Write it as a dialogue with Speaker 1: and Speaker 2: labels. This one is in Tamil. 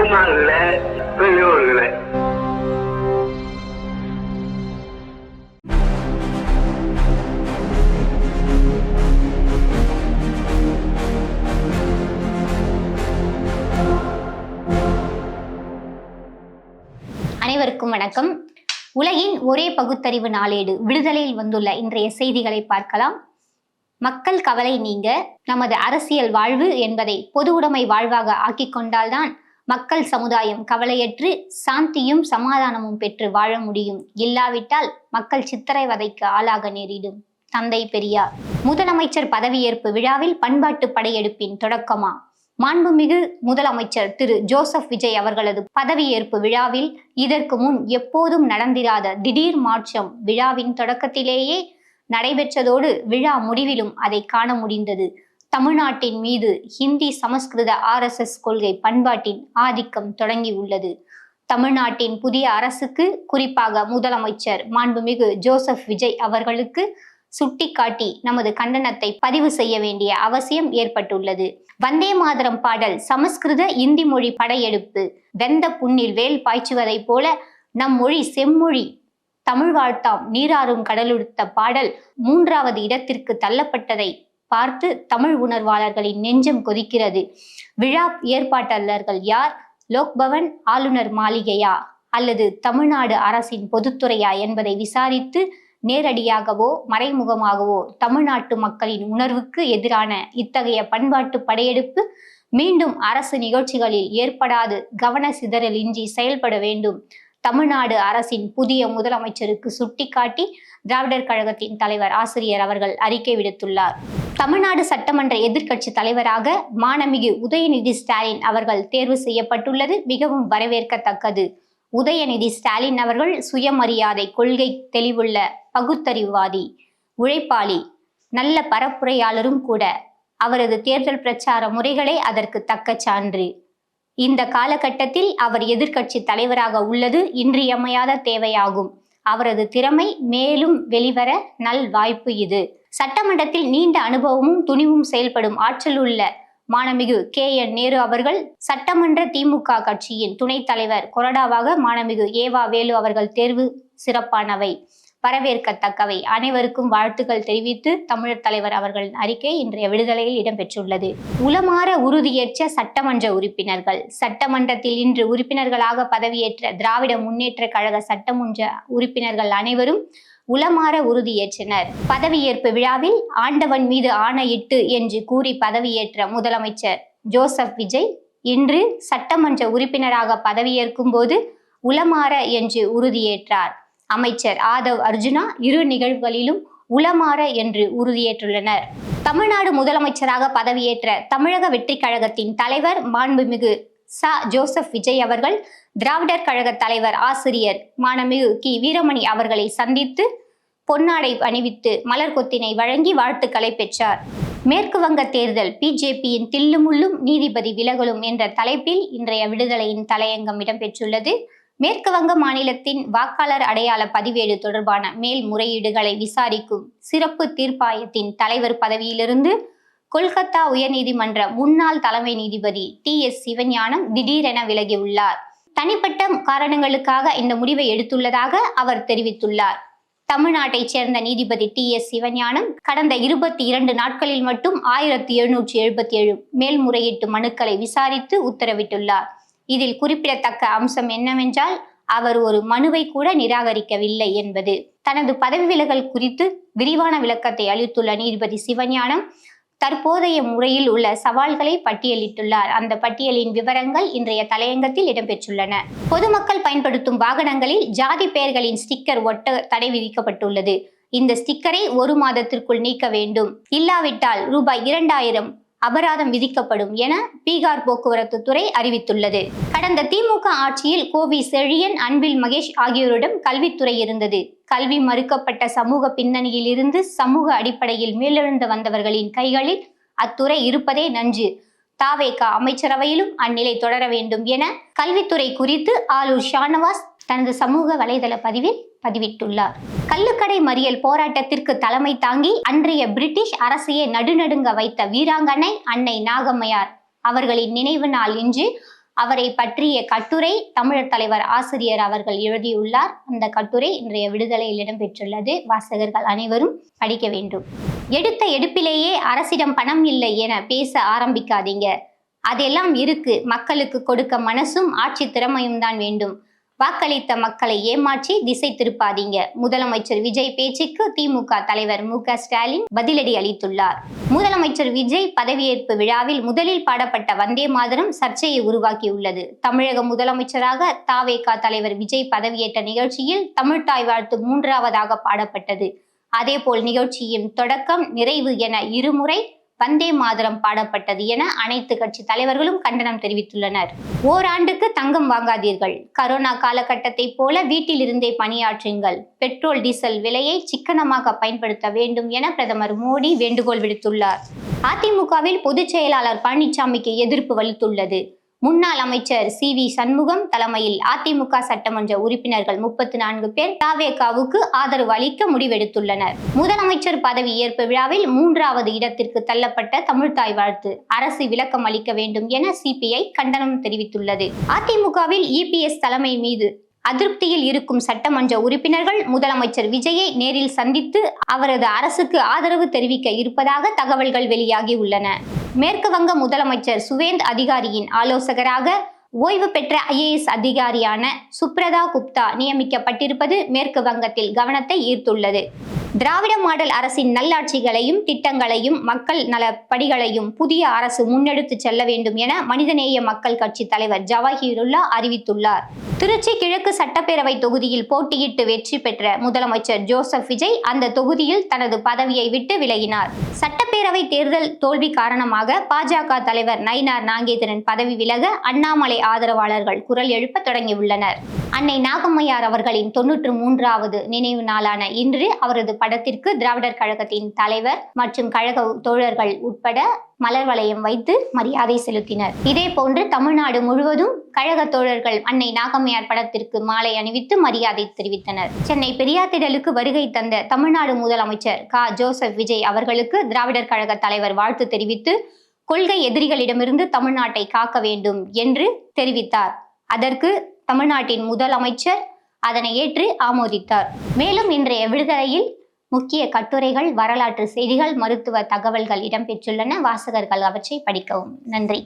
Speaker 1: தாய்மார்களே, பெரியோர்களே,
Speaker 2: அனைவருக்கும் வணக்கம். உலகின் ஒரே பகுத்தறிவு நாளேடு விடுதலையில் வந்துள்ள இன்றைய செய்திகளை பார்க்கலாம். மக்கள் கவலை நீங்க நமது அரசியல் வாழ்வு என்பதை பொது உடைமை வாழ்வாக ஆக்கிக் கொண்டால்தான் மக்கள் சமுதாயம் கவலையற்று சாந்தியும் சமாதானமும் பெற்று வாழ முடியும். இல்லாவிட்டால் மக்கள் சித்திரவதைக்கு ஆளாக நேரிடும். தந்தை பெரியார். முதலமைச்சர் பதவியேற்பு விழாவில் பண்பாட்டு படையெடுப்பின் தொடக்கமா? மாண்புமிகு முதலமைச்சர் திரு ஜோசப் விஜய் அவர்களது பதவியேற்பு விழாவில் இதற்கு முன் எப்போதும் நடந்திராத திடீர் மாற்றம் விழாவின் தொடக்கத்திலேயே நடைபெற்றதோடு விழா முடிவிலும் அதை காண முடிந்தது. தமிழ்நாட்டின் மீது ஹிந்தி சமஸ்கிருத RSS கொள்கை பண்பாட்டின் ஆதிக்கம் தொடங்கி உள்ளது. தமிழ்நாட்டின் புதிய அரசுக்கு, குறிப்பாக முதலமைச்சர் மாண்புமிகு ஜோசப் விஜய் அவர்களுக்கு சுட்டிக்காட்டி நமது கண்டனத்தை பதிவு செய்ய வேண்டிய அவசியம் ஏற்பட்டுள்ளது. வந்தே மாதரம் பாடல் சமஸ்கிருத இந்தி மொழி படையெடுப்பு. வெந்த புண்ணில் வேல் பாய்ச்சுவதை போல நம் மொழி செம்மொழி தமிழ் வாழ்த்தாம் நீராறும் கடலுடுத்த பாடல் 3வது இடத்திற்கு தள்ளப்பட்டதை பார்த்து தமிழ் உணர்வாளர்களின் நெஞ்சம் கொதிக்கிறது. விழா ஏற்பாட்டாளர்கள் யார்? லோக்பவன் ஆளுநர் மாளிகையா அல்லது தமிழ்நாடு அரசின் பொதுத்துறையா என்பதை விசாரித்து நேரடியாகவோ மறைமுகமாகவோ தமிழ்நாட்டு மக்களின் உணர்வுக்கு எதிரான இத்தகைய பண்பாட்டு படையெடுப்பு மீண்டும் அரசு நிகழ்ச்சிகளில் ஏற்படாது கவன சிதறல் இன்றி செயல்பட வேண்டும். தமிழ்நாடு அரசின் புதிய முதலமைச்சருக்கு சுட்டிக்காட்டி திராவிடர் கழகத்தின் தலைவர் ஆசிரியர் அவர்கள் அறிக்கை விடுத்துள்ளார். தமிழ்நாடு சட்டமன்ற எதிர்க்கட்சி தலைவராக மாண்புமிகு உதயநிதி ஸ்டாலின் அவர்கள் தேர்வு செய்யப்பட்டுள்ளது மிகவும் வரவேற்கத்தக்கது. உதயநிதி ஸ்டாலின் அவர்கள் சுயமரியாதை, கொள்கை தெளிவுள்ள பகுத்தறிவுவாதி, உழைப்பாளி, நல்ல பரப்புரையாளரும் கூட. அவரது தேர்தல் பிரச்சார முறைகளே அதற்கு தக்க சான்று. இந்த காலகட்டத்தில் அவர் எதிர்க்கட்சி தலைவராக உள்ளது இன்றியமையாத தேவையாகும். அவரது திறமை மேலும் வெளிவர நல் வாய்ப்பு இது. சட்டமன்றத்தில் நீண்ட அனுபவமும் துணிவும் செயல்படும் ஆற்றல் உள்ள மாண்புமிகு KN நேரு அவர்கள் சட்டமன்ற திமுக கட்சியின் துணைத் தலைவர் கொறடாவாக மாண்புமிகு ஏவா வேலு அவர்கள் தேர்வு சிறப்பானவை, வரவேற்கத்தக்கவை. அனைவருக்கும் வாழ்த்துக்கள் தெரிவித்து தமிழர் தலைவர் அவர்களின் அறிக்கை இன்றைய விடுதலையில் இடம்பெற்றுள்ளது. உளமாற உறுதியேற்ற சட்டமன்ற உறுப்பினர்கள். சட்டமன்றத்தில் இன்று உறுப்பினர்களாக பதவியேற்ற திராவிட முன்னேற்ற கழக சட்டமன்ற உறுப்பினர்கள் அனைவரும் உளமாற உறுதியேற்றனர். பதவியேற்பு விழாவில் ஆண்டவன் மீது ஆணையிட்டு என்று கூறி பதவியேற்ற முதலமைச்சர் ஜோசப் விஜய் இன்று சட்டமன்ற உறுப்பினராக பதவியேற்கும் போது உளமாற என்று உறுதியேற்றார். அமைச்சர் ஆதவ் அர்ஜுனா இரு நிகழ்வுகளிலும் உளமாற என்று உறுதியேற்றுள்ளனர். தமிழ்நாடு முதலமைச்சராக பதவியேற்ற தமிழக வெற்றி கழகத்தின் தலைவர் மாண்புமிகு ஜோசப் விஜய் அவர்கள் திராவிடர் கழக தலைவர் ஆசிரியர் மாண்புமிகு வீரமணி அவர்களை சந்தித்து பொன்னாடை அணிவித்து மலர் கொத்தினை வழங்கி வாழ்த்துக்களை பெற்றார். மேற்கு வங்க தேர்தல், பிஜேபியின் தில்லுமுள்ளும் நீதிபதி விலகலும் என்ற தலைப்பில் இன்றைய விடுதலையின் தலையங்கம் இடம்பெற்றுள்ளது. மேற்கு வங்க மாநிலத்தின் வாக்காளர் அடையாள பதிவேடு தொடர்பான மேல்முறையீடுகளை விசாரிக்கும் சிறப்பு தீர்ப்பாயத்தின் தலைவர் பதவியிலிருந்து கொல்கத்தா உயர்நீதிமன்ற முன்னாள் தலைமை நீதிபதி TS சிவஞானம் திடீரென விலகியுள்ளார். தனிப்பட்ட காரணங்களுக்காக இந்த முடிவை எடுத்துள்ளதாக அவர் தெரிவித்துள்ளார். தமிழ்நாட்டைச் சேர்ந்த நீதிபதி TS சிவஞானம் கடந்த 22 நாட்களில் மட்டும் 1777 மேல்முறையீட்டு மனுக்களை விசாரித்து உத்தரவிட்டுள்ளார். இதில் குறிப்பிடத்தக்க அம்சம் என்னவென்றால் அவர் ஒரு மனுவை கூட நிராகரிக்கவில்லை என்பது. தனது பதவி விலகல் குறித்து விரிவான விளக்கத்தை அளித்துள்ள நீதிபதி சிவஞானம் தற்போதைய முறையில் உள்ள சவால்களை பட்டியலிட்டுள்ளார். அந்த பட்டியலின் விவரங்கள் இன்றைய தலையங்கத்தில் இடம்பெற்றுள்ளன. பொதுமக்கள் பயன்படுத்தும் வாகனங்களில் ஜாதி பெயர்களின் ஸ்டிக்கர் ஒட்ட தடை விதிக்கப்பட்டுள்ளது. இந்த ஸ்டிக்கரை 1 மாதத்திற்குள் நீக்க வேண்டும். இல்லாவிட்டால் ₹2000 அபராதம் விதிக்கப்படும் என பீகார் போக்குவரத்து துறை அறிவித்துள்ளது. கடந்த திமுக ஆட்சியில் கோவி செழியன், அன்பில் மகேஷ் ஆகியோரிடம் கல்வித்துறை இருந்தது. கல்வி மறுக்கப்பட்ட சமூக பின்னணியில் இருந்து சமூக அடிப்படையில் மேலெழுந்து வந்தவர்களின் கைகளில் அத்துறை இருப்பதே நன்று. தாவேக அமைச்சரவையிலும் அந்நிலை தொடர வேண்டும் என கல்வித்துறை குறித்து ஆளுநர் ஷானவாஸ் தனது சமூக வலைதள பதிவில் பதிவிட்டுள்ளார். கள்ளுக்கடை மறியல் போராட்டத்திற்கு தலைமை தாங்கி அன்றைய பிரிட்டிஷ் அரசையே நடுநடுங்க வைத்த வீராங்கனை அன்னை நாகம்மையார் அவர்களின் நினைவு நாள் இன்று அவரை பற்றிய கட்டுரை தமிழர் தலைவர் ஆசிரியர் அவர்கள் எழுதியுள்ளார். அந்த கட்டுரை இன்றைய விடுதலையில் இடம்பெற்றுள்ளது. வாசகர்கள் அனைவரும் படிக்க வேண்டும். எடுத்த எடுப்பிலேயே அரசிடம் பணம் இல்லை என பேச ஆரம்பிக்காதீங்க. அதெல்லாம் இருக்கு. மக்களுக்கு கொடுக்க மனசும் ஆட்சி திறமையும் தான் வேண்டும். வாக்களித்த மக்களை ஏமாற்றி திசை திருப்பாதீங்க. முதலமைச்சர் விஜய் பேச்சுக்கு திமுக தலைவர் மு.க. ஸ்டாலின் பதிலடி அளித்துள்ளார். முதலமைச்சர் விஜய் பதவியேற்பு விழாவில் முதலில் பாடப்பட்ட வந்தே மாதரம் சர்ச்சையை உருவாக்கியுள்ளது. தமிழக முதலமைச்சராக தவேக தலைவர் விஜய் பதவியேற்ற நிகழ்ச்சியில் தமிழ்த்தாய் வாழ்த்து 3வதாக பாடப்பட்டது. அதேபோல் நிகழ்ச்சியின் தொடக்கம் நிறைவு என இருமுறை வந்தே மாதரம் பாடப்பட்டது என அனைத்து கட்சி தலைவர்களும் கண்டனம் தெரிவித்துள்ளனர். ஓராண்டுக்கு தங்கம் வாங்காதீர்கள். கரோனா காலகட்டத்தை போல வீட்டிலிருந்தே பணியாற்றுங்கள். பெட்ரோல் டீசல் விலையை சிக்கனமாக பயன்படுத்த வேண்டும் என பிரதமர் மோடி வேண்டுகோள் விடுத்துள்ளார். அதிமுகவில் பொதுச் செயலாளர் பழனிசாமிக்கு எதிர்ப்பு வலுத்துள்ளது. முன்னாள் அமைச்சர் சி.வி. சண்முகம் தலைமையில் அதிமுக சட்டமன்ற உறுப்பினர்கள் 34 பேர் தவேகாவுக்கு ஆதரவு அளிக்க முடிவெடுத்துள்ளனர். முதலமைச்சர் பதவி ஏற்பு விழாவில் 3வது இடத்திற்கு தள்ளப்பட்ட தமிழ்த்தாய் வாழ்த்து அரசு விளக்கம் அளிக்க வேண்டும் என சிபிஐ கண்டனம் தெரிவித்துள்ளது. அதிமுகவில் இபிஎஸ் தலைமை மீது அதிருப்தியில் இருக்கும் சட்டமன்ற உறுப்பினர்கள் முதலமைச்சர் விஜயை நேரில் சந்தித்து அவரது அரசுக்கு ஆதரவு தெரிவிக்க இருப்பதாக தகவல்கள் வெளியாகி உள்ளன. மேற்கு வங்க முதலமைச்சர் சுவேந்த் அதிகாரியின் ஆலோசகராக ஓய்வு பெற்ற ஐஏஎஸ் அதிகாரியான சுப்ரதா குப்தா நியமிக்கப்பட்டிருப்பது மேற்கு வங்கத்தில் கவனத்தை ஈர்த்துள்ளது. திராவிட மாடல் அரசின் நல்லாட்சிகளையும் திட்டங்களையும் மக்கள் நல படிகளையும் புதிய அரசு முன்னெடுத்து செல்ல வேண்டும் என மனிதநேய மக்கள் கட்சி தலைவர் ஜவாஹிருல்லா அறிவித்துள்ளார். திருச்சி கிழக்கு சட்டப்பேரவை தொகுதியில் போட்டியிட்டு வெற்றி பெற்ற முதலமைச்சர் ஜோசப் விஜய் அந்த தொகுதியில் தனது பதவியை விட்டு விலகினார். சட்டப்பேரவை தேர்தல் தோல்வி காரணமாக பாஜக தலைவர் நயினார் நாகேந்திரன் பதவி விலக அண்ணாமலை ஆதரவாளர்கள் குரல் எழுப்ப தொடங்கியுள்ளனர். அன்னை நாகம்மையார் அவர்களின் 93வது நினைவு நாளான இன்று அவரது படத்திற்கு திராவிடர் கழகத்தின் தலைவர் மற்றும் கழக தோழர்கள் உட்பட மலர் வளையம் வைத்து மரியாதை செலுத்தினர். இதே போன்று தமிழ்நாடு முழுவதும் கழக தோழர்கள் அன்னை நாகம்மையார் படத்திற்கு மாலை அணிவித்து மரியாதை தெரிவித்தனர். சென்னை பெரியார் திடலுக்கு வருகை தந்த தமிழ்நாடு முதலமைச்சர் ஜோசப் விஜய் அவர்களுக்கு திராவிடர் கழக தலைவர் வாழ்த்து தெரிவித்து கொள்கை எதிரிகளிடமிருந்து தமிழ்நாட்டை காக்க வேண்டும் என்று தெரிவித்தார். அதற்கு தமிழ்நாட்டின் முதலமைச்சர் அதனை ஏற்று ஆமோதித்தார். மேலும் இன்றைய விடுதலையில் முக்கிய கட்டுரைகள், வரலாற்று செய்திகள், மருத்துவ தகவல்கள் இடம்பெற்றுள்ளன. வாசகர்கள் அவற்றை படிக்கவும். நன்றி.